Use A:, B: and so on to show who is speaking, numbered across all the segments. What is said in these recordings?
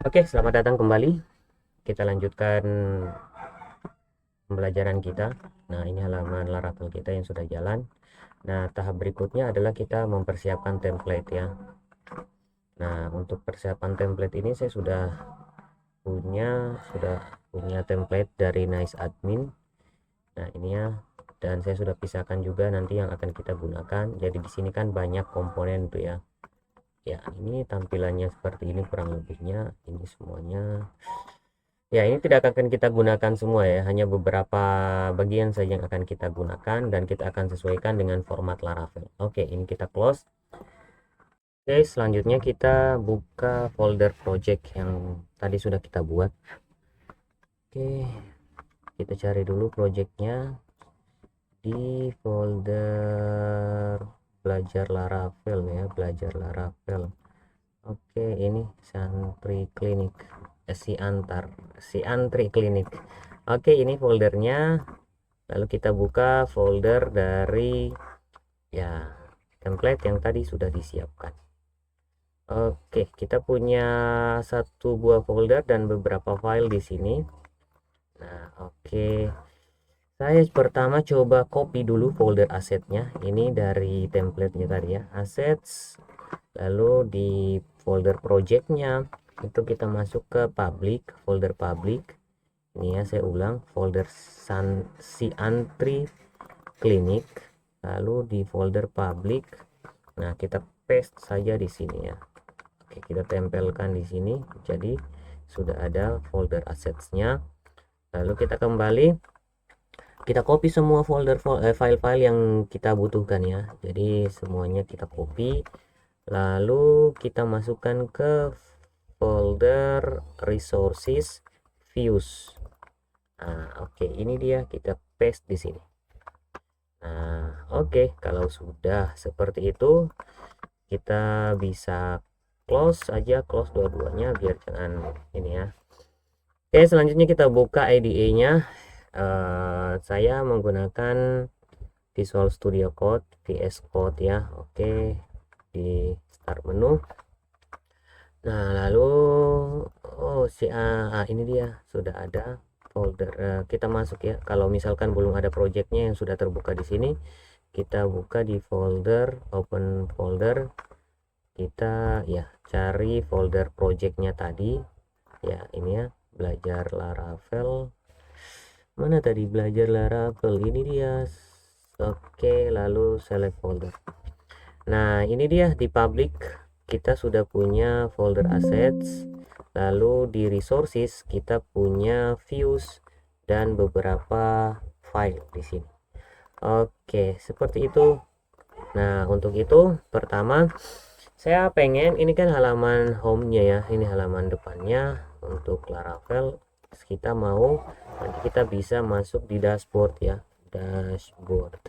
A: Oke, selamat datang kembali. Kita lanjutkan pembelajaran kita. Nah, ini halaman Laravel kita yang sudah jalan. Nah, tahap berikutnya adalah kita mempersiapkan template ya. Nah, untuk persiapan template ini saya sudah punya template dari Nice Admin. Nah, ini ya. Dan saya sudah pisahkan juga nanti yang akan kita gunakan. Jadi di sini kan banyak komponen tuh ya. Ya, ini tampilannya seperti ini kurang lebihnya. Ini semuanya. Ya, ini tidak akan kita gunakan semua ya, hanya beberapa bagian saja yang akan kita gunakan dan kita akan sesuaikan dengan format Laravel. Oke, ini kita close. Oke, selanjutnya kita buka folder project yang tadi sudah kita buat. Oke, kita cari dulu projectnya di folder belajar Laravel ya, belajar Laravel. Oke, ini Santri Klinik, si Antri Klinik. Oke, ini foldernya. Lalu kita buka folder dari ya template yang tadi sudah disiapkan. Oke, kita punya satu buah folder dan beberapa file di sini. Nah, oke. Saya pertama coba copy dulu folder asetnya. Ini dari template-nya tadi ya, assets. Lalu di folder projectnya itu kita masuk ke public, folder public. Ini ya, saya ulang, folder si antri klinik, lalu di folder public. Nah, kita paste saja di sini ya. Oke, kita tempelkan di sini. Jadi sudah ada folder assetsnya. Lalu kita kembali, kita copy semua file-file yang kita butuhkan ya. Jadi semuanya kita copy, lalu kita masukkan ke folder resources views. Nah, oke, ini dia, kita paste di sini. Nah, oke, kalau sudah seperti itu, kita bisa close aja, close dua-duanya biar jangan ini ya. Oke, selanjutnya kita buka IDE-nya. Saya menggunakan Visual Studio Code, VS Code ya. Oke, di start menu. Nah, lalu ini dia sudah ada folder. Kita masuk ya. Kalau misalkan belum ada projectnya yang sudah terbuka di sini, kita buka di folder, open folder, kita ya cari folder projectnya tadi ya. Ini ya, belajar Laravel. Mana tadi belajar Laravel? Ini dia. Oke, lalu select folder. Nah, ini dia di public kita sudah punya folder assets. Lalu di resources kita punya views dan beberapa file di sini. Oke, seperti itu. Nah, untuk itu pertama saya pengen, ini kan halaman home-nya ya, ini halaman depannya untuk Laravel. Kita mau nanti kita bisa masuk di dashboard ya, dashboard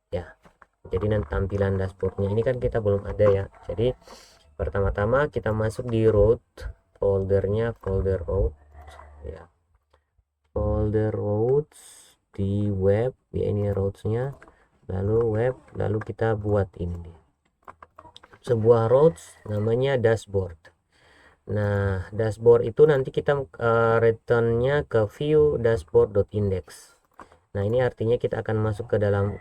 A: ya. Jadi nanti tampilan dashboardnya ini kan kita belum ada ya. Jadi pertama-tama kita masuk di root foldernya, folder root ya, folder root di web ya, ini rootnya, lalu web, lalu kita buat ini sebuah routes namanya dashboard. Nah, dashboard itu nanti kita returnnya ke view dashboard.index. Nah, ini artinya kita akan masuk ke dalam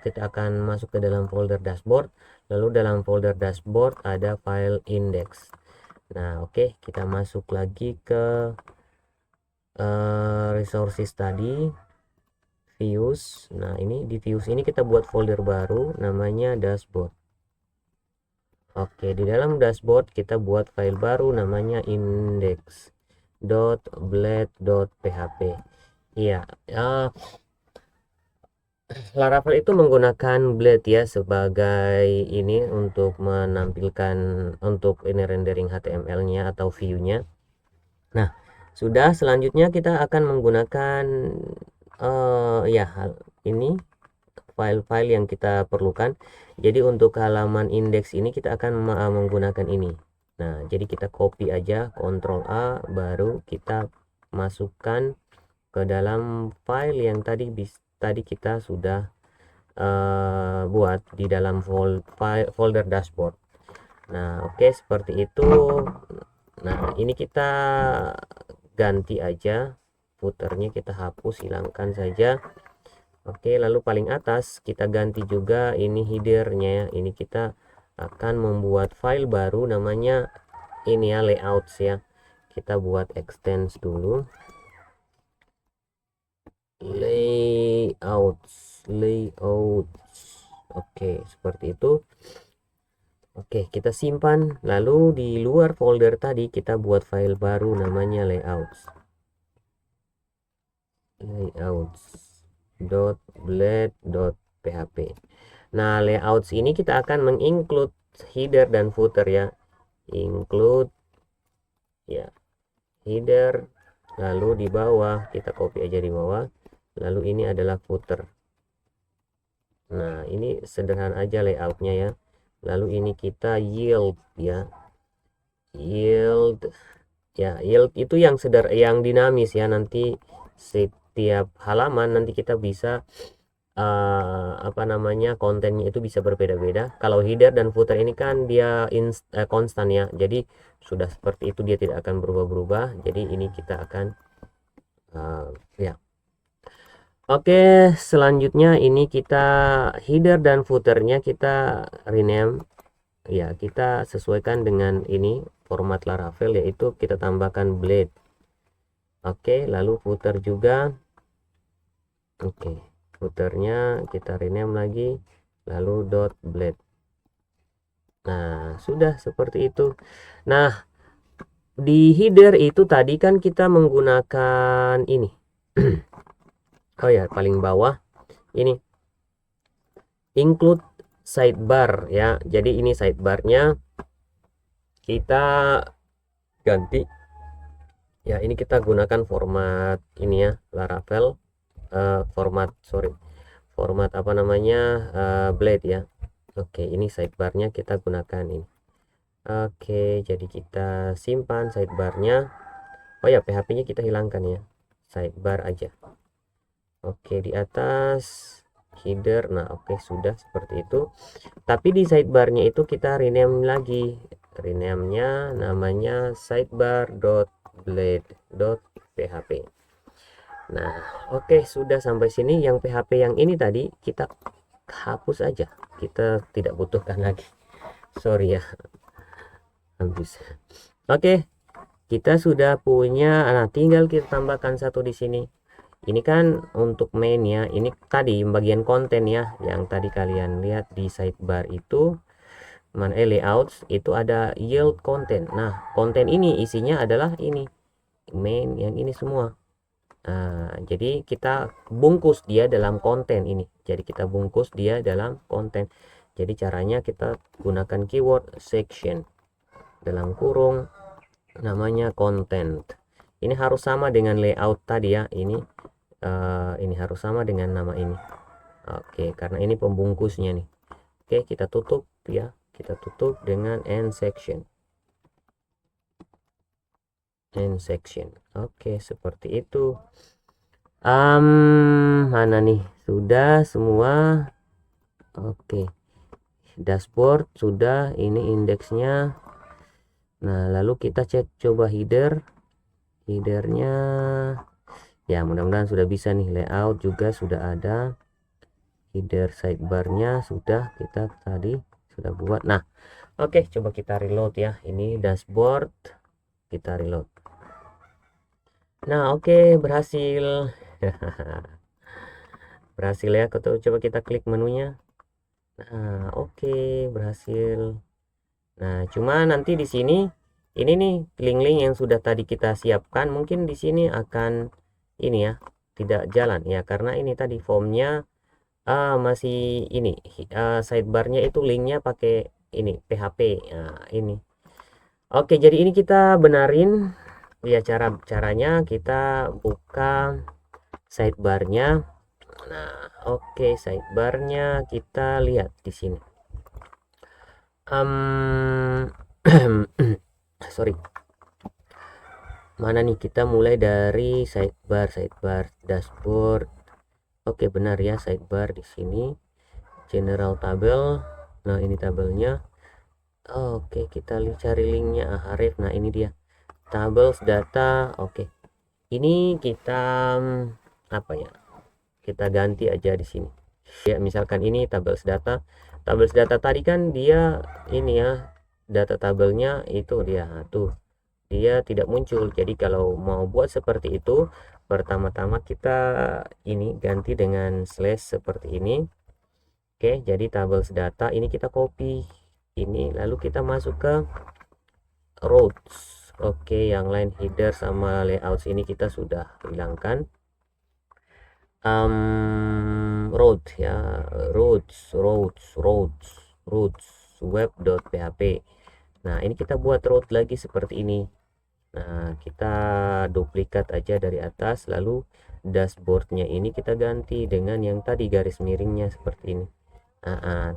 A: folder dashboard. Lalu dalam folder dashboard ada file index. Nah, oke, kita masuk lagi ke resources tadi, views. Nah, ini di views ini kita buat folder baru namanya dashboard. Oke, di dalam dashboard kita buat file baru namanya index.blade.php. Iya, Laravel itu menggunakan Blade ya sebagai ini untuk menampilkan untuk ini rendering HTML-nya atau view-nya. Nah, sudah, selanjutnya kita akan menggunakan ya ini file-file yang kita perlukan. Jadi untuk halaman indeks ini kita akan menggunakan ini. Nah, jadi kita copy aja, Ctrl A, baru kita masukkan ke dalam file yang tadi kita sudah buat di dalam folder dashboard. Nah, oke, seperti itu. Nah, ini kita ganti aja footernya, kita hapus, hilangkan saja. Oke, lalu paling atas kita ganti juga ini headernya ya. Ini kita akan membuat file baru namanya ini ya, layouts ya. Kita buat extends dulu, layouts. Oke, seperti itu. Oke, kita simpan. Lalu di luar folder tadi kita buat file baru namanya layouts.blade.php. Nah, layouts ini kita akan menginclude header dan footer ya. Include ya, header, lalu di bawah kita copy aja di bawah. Lalu ini adalah footer. Nah, ini sederhana aja layoutnya ya. Lalu ini kita yield ya. Yield ya, yield itu yang yang dinamis ya. Nanti setiap halaman nanti kita bisa apa namanya, kontennya itu bisa berbeda-beda. Kalau header dan footer ini kan dia konstan ya, jadi sudah seperti itu, dia tidak akan berubah-berubah. Jadi ini kita akan ya. Oke, selanjutnya ini kita header dan footernya kita rename ya, kita sesuaikan dengan ini format Laravel, yaitu kita tambahkan blade. Oke, lalu footer juga. Oke, footernya kita rename lagi, lalu .blade. Nah, sudah seperti itu. Nah, di header itu tadi kan kita menggunakan ini. Oh ya, paling bawah ini include sidebar ya. Jadi ini sidebarnya kita ganti ya. Ini kita gunakan format ini ya, Laravel. Format apa namanya, blade ya. Oke, ini sidebarnya kita gunakan ini. Oke, jadi kita simpan sidebarnya. Oh ya, PHP nya kita hilangkan ya, sidebar aja. Oke, di atas header. Nah, oke, sudah seperti itu. Tapi di sidebarnya itu kita rename lagi, rename-nya namanya sidebar.blade.php. Nah, oke, sudah sampai sini. Yang PHP yang ini tadi kita hapus aja, kita tidak butuhkan lagi, sorry ya, habis. Oke, kita sudah punya. Nah, tinggal kita tambahkan satu di sini. Ini kan untuk main ya. Ini tadi bagian konten ya, yang tadi kalian lihat di sidebar itu, mana layouts itu ada yield content. Nah, konten ini isinya adalah ini main yang ini semua. Nah, jadi kita bungkus dia dalam konten ini. Jadi kita bungkus dia dalam konten. Jadi caranya kita gunakan keyword section dalam kurung namanya content. Ini harus sama dengan layout tadi ya. Ini harus sama dengan nama ini. Oke, karena ini pembungkusnya nih. Oke, kita tutup ya. Kita tutup dengan end section. End section. Oke, seperti itu. Mana nih, sudah semua. Oke, dashboard sudah, ini indeksnya. Nah, lalu kita cek coba headernya ya, mudah-mudahan sudah bisa nih. Layout juga sudah ada, header sidebarnya sudah kita tadi sudah buat. Nah, oke, coba kita reload ya. Ini dashboard, kita reload. Nah, oke, berhasil. Berhasil ya. Coba kita klik menunya. Nah, oke, berhasil. Nah, cuma nanti di sini ini nih link-link yang sudah tadi kita siapkan, mungkin di sini akan ini ya, tidak jalan ya, karena ini tadi formnya masih ini sidebarnya itu linknya pakai ini PHP. Nah, ini. Oke, jadi ini kita benarin ya, caranya kita buka sidebarnya. Nah, oke, sidebarnya kita lihat di sini. Sorry, mana nih, kita mulai dari sidebar dashboard. Oke, benar ya, sidebar di sini, general tabel. Nah, ini tabelnya. Oke, kita cari linknya Arif. Nah, ini dia. tables data. Oke, ini kita apa ya, kita ganti aja di sini ya. Misalkan ini tables data tadi kan dia ini ya, data tabelnya itu dia tuh, dia tidak muncul. Jadi kalau mau buat seperti itu, pertama-tama kita ini ganti dengan slash seperti ini. Oke, jadi tables data ini kita copy ini, lalu kita masuk ke roads. Oke, yang lain header sama layouts ini kita sudah hilangkan. Road ya, roads web.php. Nah, ini kita buat road lagi seperti ini. Nah, kita duplikat aja dari atas, lalu dashboardnya ini kita ganti dengan yang tadi garis miringnya seperti ini.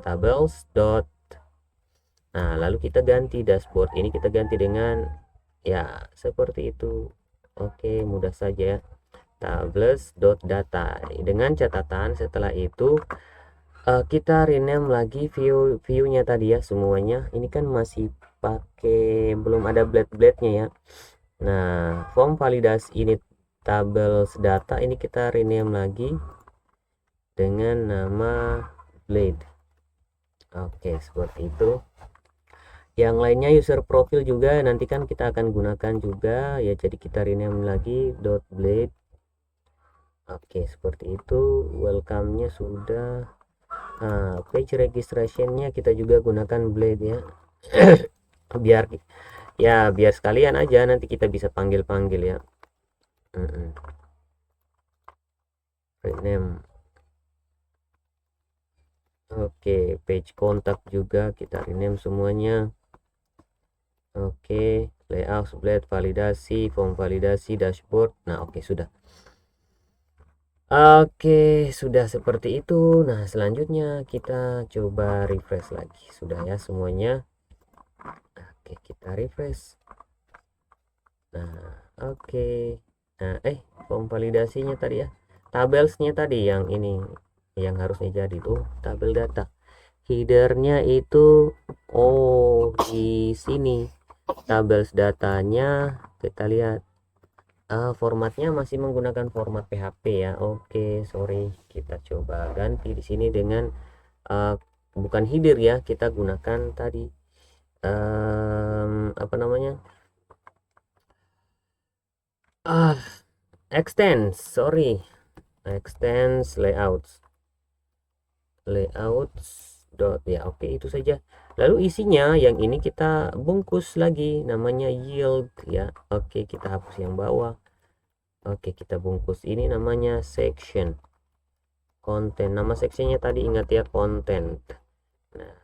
A: Tables dot. Nah, lalu kita ganti dashboard ini, kita ganti dengan ya seperti itu. Oke, mudah saja ya. Tables.data dengan catatan setelah itu kita rename lagi viewnya tadi ya semuanya. Ini kan masih pakai, belum ada blade-blade-nya ya. Nah, form validasi ini tables data ini kita rename lagi dengan nama blade. Oke, seperti itu. Yang lainnya user profile juga nanti kan kita akan gunakan juga ya, jadi kita rename lagi .blade. Oke, seperti itu. Welcome-nya sudah. Page registration-nya kita juga gunakan blade ya. biar sekalian aja nanti kita bisa panggil-panggil ya. Rename. Oke, page contact juga kita rename semuanya. Oke, layout, blade, validasi, form validasi, dashboard. Nah, oke, sudah. Oke, sudah seperti itu. Nah, selanjutnya kita coba refresh lagi. Sudah ya semuanya. Oke, kita refresh. Nah, oke. Nah, form validasinya tadi ya. Tabelsnya tadi yang ini yang harusnya jadi tuh tabel data. Headernya itu di sini. Tables datanya kita lihat. Formatnya masih menggunakan format PHP ya. Oke, sorry, kita coba ganti di sini dengan bukan header ya, kita gunakan tadi apa namanya, extends layouts dot ya. Oke, itu saja. Lalu isinya yang ini kita bungkus lagi, namanya yield ya. Oke, kita hapus yang bawah. Oke, kita bungkus ini namanya section konten. Nama sectionnya tadi ingat ya, content. Nah,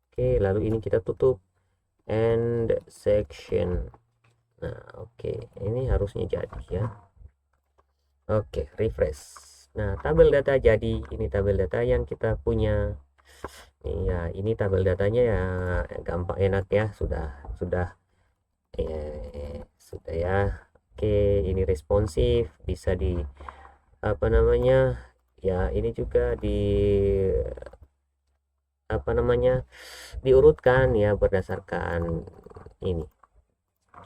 A: oke, lalu ini kita tutup and section. Nah, oke, ini harusnya jadi ya. Oke, refresh. Nah, tabel data jadi. Ini tabel data yang kita punya. Iya, ini tabel datanya ya, gampang, enak ya. Sudah ya. Oke, ini responsif, bisa di apa namanya ya, ini juga di apa namanya, diurutkan ya berdasarkan ini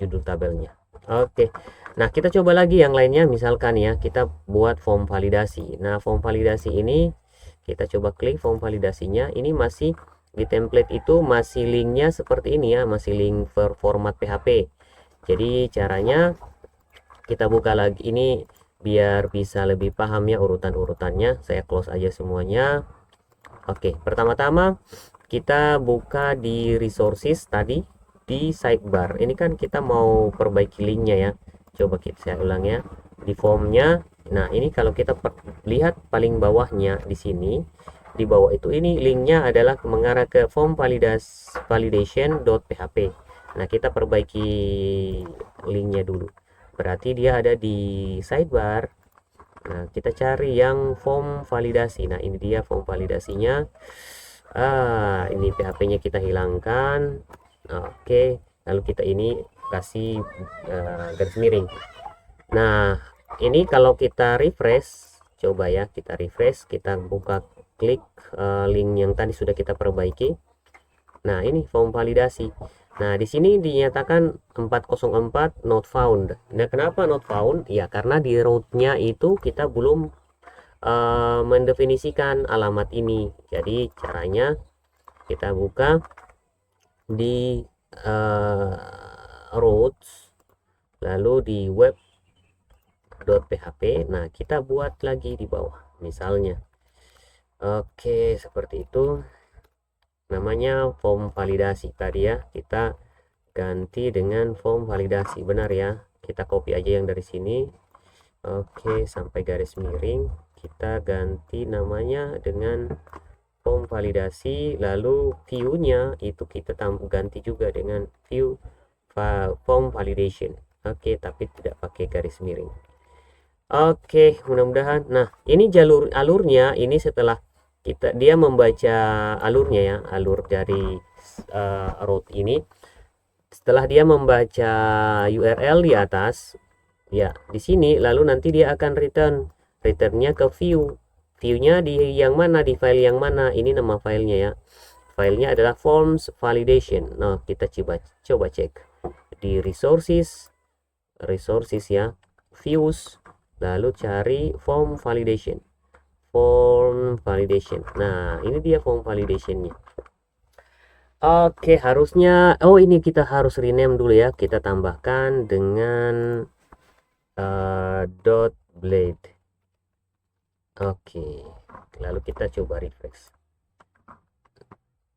A: judul tabelnya. Oke, nah kita coba lagi yang lainnya. Misalkan ya kita buat form validasi. Nah, form validasi ini kita coba klik form validasinya. Ini masih di template itu masih linknya seperti ini ya, masih link format PHP. Jadi caranya kita buka lagi ini biar bisa lebih paham ya urutan-urutannya. Saya close aja semuanya. Oke, pertama-tama kita buka di resources tadi di sidebar. Ini kan kita mau perbaiki linknya ya. Coba saya ulang ya. Di formnya. Nah, ini kalau kita lihat paling bawahnya di sini, di bawah itu ini linknya adalah mengarah ke form validation.php. Nah, kita perbaiki linknya dulu. Berarti dia ada di sidebar. Nah, kita cari yang form validasi. Nah, ini dia form validasinya. Ini PHP-nya kita hilangkan. Oke, lalu kita ini kasih garis miring. Nah, ini kalau kita refresh, coba ya kita refresh, kita buka klik link yang tadi sudah kita perbaiki. Nah, ini form validasi. Nah, di sini dinyatakan 404 not found. Nah, kenapa not found? Ya, karena di rootnya itu kita belum mendefinisikan alamat ini. Jadi, caranya kita buka di routes, lalu di web.php. Nah, kita buat lagi di bawah. Misalnya, oke, seperti itu. Namanya form validasi tadi ya. Kita ganti dengan form validasi, benar ya, kita copy aja yang dari sini. Oke, sampai garis miring kita ganti namanya dengan form validasi, lalu view-nya itu kita ganti juga dengan view form validation. Oke, tapi tidak pakai garis miring. Oke, mudah-mudahan. Nah, ini alurnya ini setelah dia membaca alurnya ya, alur dari route ini. Setelah dia membaca URL di atas, ya di sini, lalu nanti dia akan returnnya ke viewnya di yang mana, di file yang mana. Ini nama filenya ya, filenya adalah forms validation. Nah, kita coba cek di resources ya, views, lalu cari form validation. Nah, ini dia form validationnya. Oke, harusnya ini kita harus rename dulu ya. Kita tambahkan dengan dot blade. Oke, lalu kita coba refresh.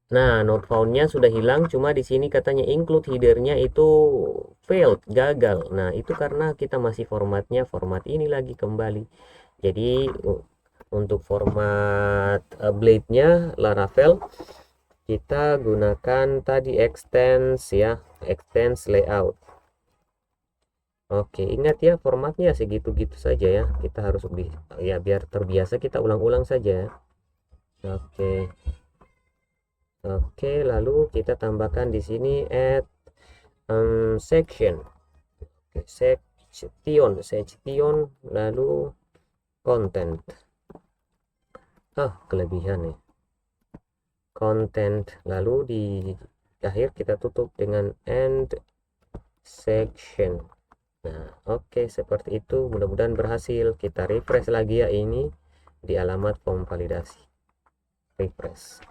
A: Nah, not found-nya sudah hilang, cuma di sini katanya include header-nya itu failed, gagal. Nah, itu karena kita masih format ini lagi kembali. Jadi untuk format blade-nya Laravel, kita gunakan tadi extends ya, extends layout. Oke, ingat ya, formatnya segitu-gitu saja ya. Kita harus ya biar terbiasa, kita ulang-ulang saja. Oke. Oke, lalu kita tambahkan di sini add section. Oke, section, lalu content. Kelebihan nih. Content, lalu di akhir kita tutup dengan end section. Nah, oke, seperti itu. Mudah-mudahan berhasil. Kita refresh lagi ya, ini di alamat form validasi. Refresh.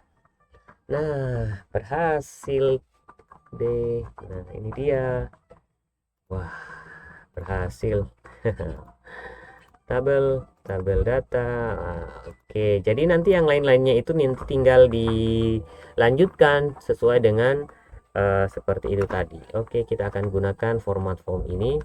A: Nah, berhasil deh. Nah, ini dia. Wah, berhasil. tabel data. Oke, jadi nanti yang lain-lainnya itu nanti tinggal dilanjutkan sesuai dengan seperti itu tadi. Oke, kita akan gunakan format form ini.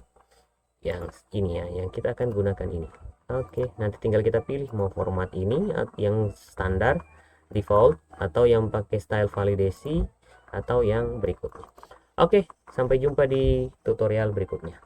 A: Yang ini ya, yang kita akan gunakan ini. Oke, nanti tinggal kita pilih mau format ini yang standar default, atau yang pakai style validasi, atau yang berikutnya. Oke, sampai jumpa di tutorial berikutnya.